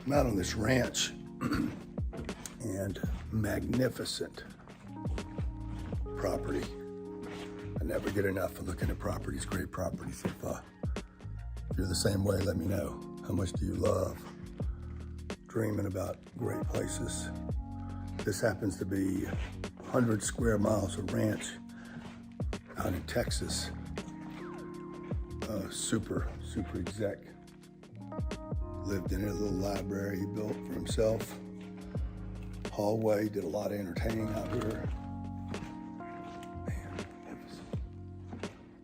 I'm out on this ranch and magnificent property. I never get enough of looking at properties, great properties. If you're the same way, let me know. How much do you love dreaming about great places? This happens to be 100 square miles of ranch out in Texas. Super exec. Lived in a little library he built for himself. Hallway, did a lot of entertaining out here. Man,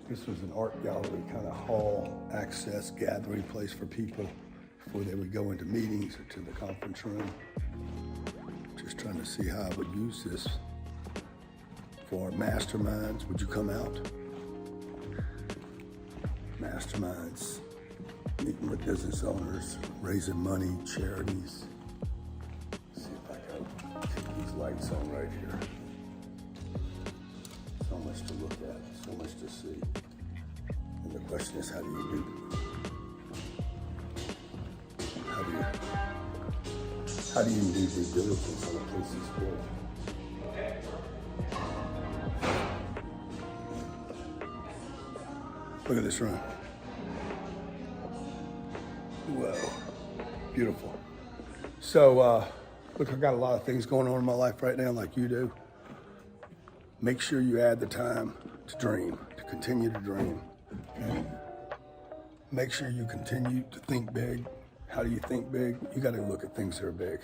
this was an art gallery, kind of hall access gathering place for people before they would go into meetings or to the conference room. Just trying to see how I would use this for masterminds. Would you come out? Masterminds, meeting with business owners, raising money, charities. Let's see if I can keep these lights on right here. So much to look at, so much to see. And the question is, how do you do? How do you do due diligence on a place that's good? Look at this room. Whoa, beautiful. So, look, I've got a lot of things going on in my life right now, like you do. Make sure you add the time to dream, to continue to dream. Okay? Make sure you continue to think big. How do you think big? You got to look at things that are big.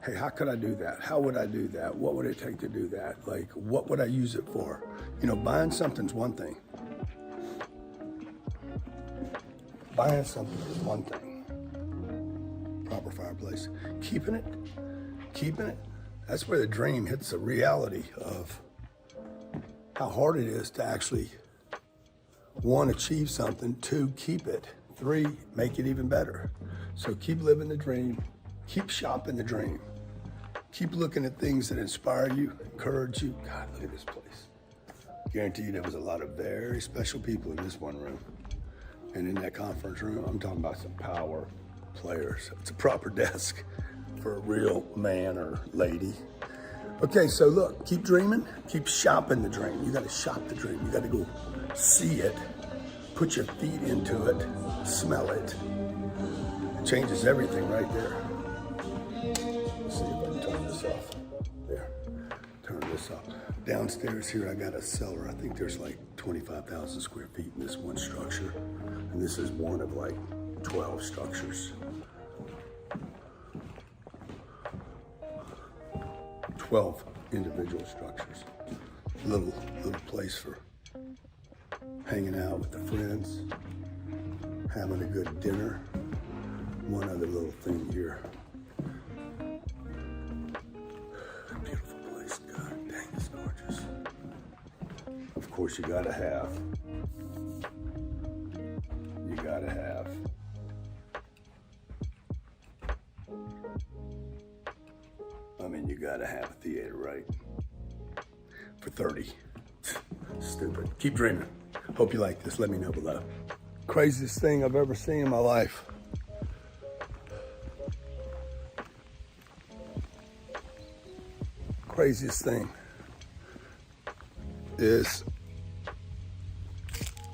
Hey, how could I do that? How would I do that? What would it take to do that? Like, what would I use it for? You know, buying something's one thing. Buying something is one thing. Proper fireplace. Keeping it, that's where the dream hits the reality of how hard it is to actually, one, achieve something, two, keep it, three, make it even better. So keep living the dream, keep shopping the dream, keep looking at things that inspire you, encourage you. God, look at this place. Guarantee you there was a lot of very special people in this one room. And in that conference room, I'm talking about some power players. It's a proper desk for a real man or lady. Okay, so look, keep dreaming, keep shopping the dream. You gotta shop the dream. You gotta go see it, put your feet into it, smell it. It changes everything right there. Let's see if I can turn this off. There, turn this up. Downstairs here, I got a cellar. I think there's like 25,000 square feet in this one structure. And this is one of like 12 structures. 12 individual structures. Little place for hanging out with the friends, having a good dinner. One other little thing here. Beautiful place, God dang, it's gorgeous. Of course, you gotta have, you gotta have a theater, right? For 30. Stupid. Keep dreaming. Hope you like this. Let me know below. Craziest thing I've ever seen in my life. Craziest thing is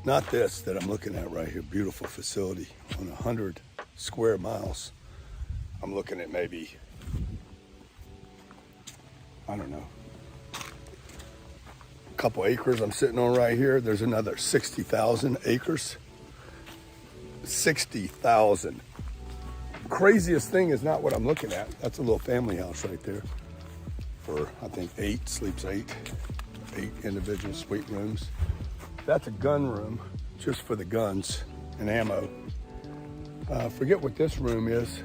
not this that I'm looking at right here. Beautiful facility on 100 square miles. I'm looking at maybe, I don't know, a couple acres I'm sitting on right here. There's another 60,000 acres. 60,000. Craziest thing is not what I'm looking at. That's a little family house right there. For, I think, 8 individual suite rooms. That's a gun room, just for the guns and ammo. Forget what this room is.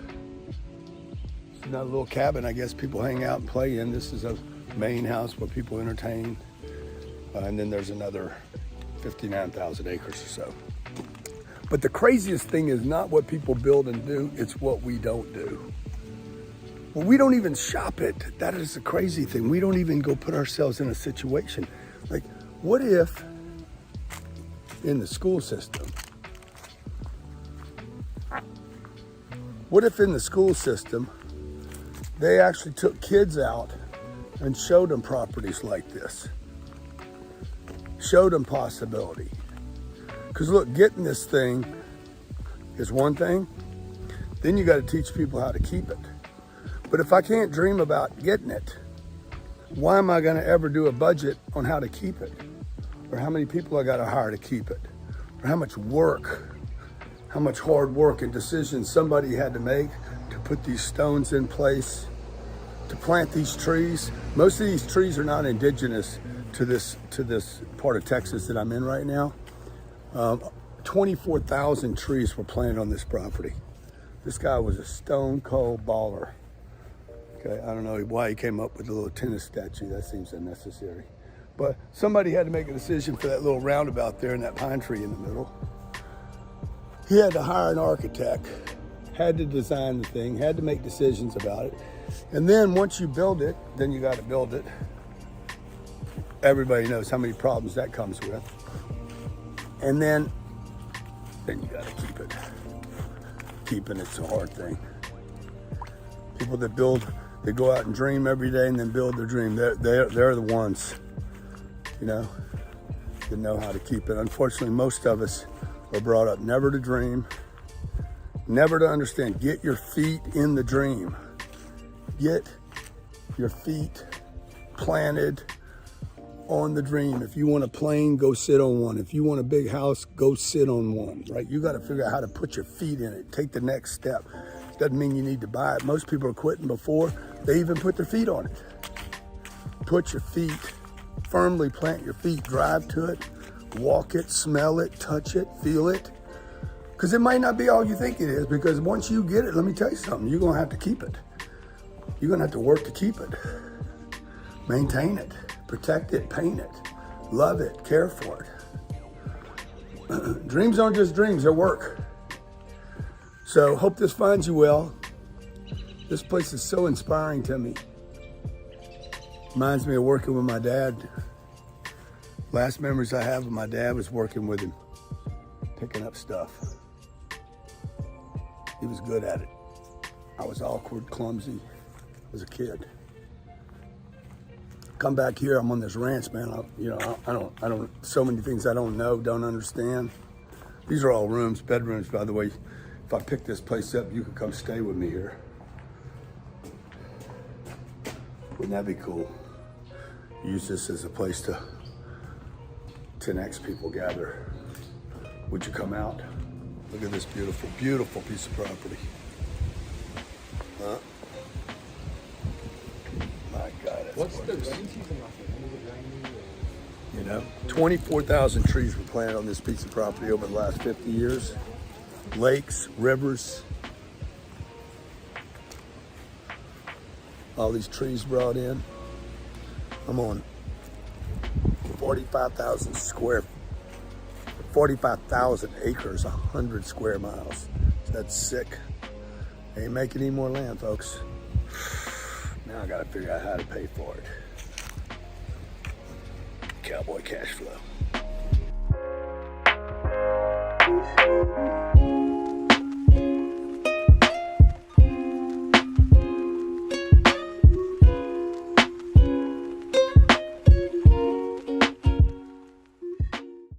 It's another little cabin, I guess people hang out and play in. This is a main house where people entertain. And then there's another 59,000 acres or so. But the craziest thing is not what people build and do, it's what we don't do. Well, we don't even shop it. That is the crazy thing. We don't even go put ourselves in a situation. Like, what if in the school system, What if in the school system, they actually took kids out and showed them properties like this? Showed them possibility. Because look, getting this thing is one thing. Then you got to teach people how to keep it. But if I can't dream about getting it, why am I going to ever do a budget on how to keep it? Or how many people I got to hire to keep it? Or how much work, how much hard work and decisions somebody had to make to put these stones in place, to plant these trees. Most of these trees are not indigenous to this part of Texas that I'm in right now. 24,000 trees were planted on this property. This guy was a stone cold baller. Okay, I don't know why he came up with the little tennis statue. That seems unnecessary. But somebody had to make a decision for that little roundabout there and that pine tree in the middle. He had to hire an architect, had to design the thing, had to make decisions about it. And then once you build it, then you got to build it. Everybody knows how many problems that comes with. And then you got to keep it. Keeping it's a hard thing. People that build, they go out and dream every day and then build their dream. They're the ones, you know, that know how to keep it. Unfortunately, most of us are brought up never to dream, never to understand. Get your feet in the dream. Get your feet planted on the dream. If you want a plane, go sit on one. If you want a big house, go sit on one, right? You got to figure out how to put your feet in it. Take the next step. Doesn't mean you need to buy it. Most people are quitting before they even put their feet on it. Put your feet, firmly plant your feet, drive to it, walk it, smell it, touch it, feel it. Because it might not be all you think it is, because once you get it, let me tell you something, you're going to have to keep it. You're going to have to work to keep it. Maintain it. Protect it, paint it, love it, care for it. Dreams aren't just dreams, they're work. So hope this finds you well. This place is so inspiring to me. Reminds me of working with my dad. Last memories I have of my dad was working with him, picking up stuff. He was good at it. I was awkward, clumsy as a kid. Come back here, I'm on this ranch, man. I don't, so many things I don't know, don't understand. These are all rooms, bedrooms, by the way. If I pick this place up, you could come stay with me here. Wouldn't that be cool? Use this as a place to 10X people gather. Would you come out? Look at this beautiful, beautiful piece of property. Huh? My God, that's What's gorgeous. the rain season like? You know, 24,000 trees were planted on this piece of property over the last 50 years. Lakes, rivers, all these trees brought in. I'm on 45,000 acres, 100 square miles. That's sick. Ain't making any more land, folks. Now I gotta figure out how to pay for it. Cowboy cash flow.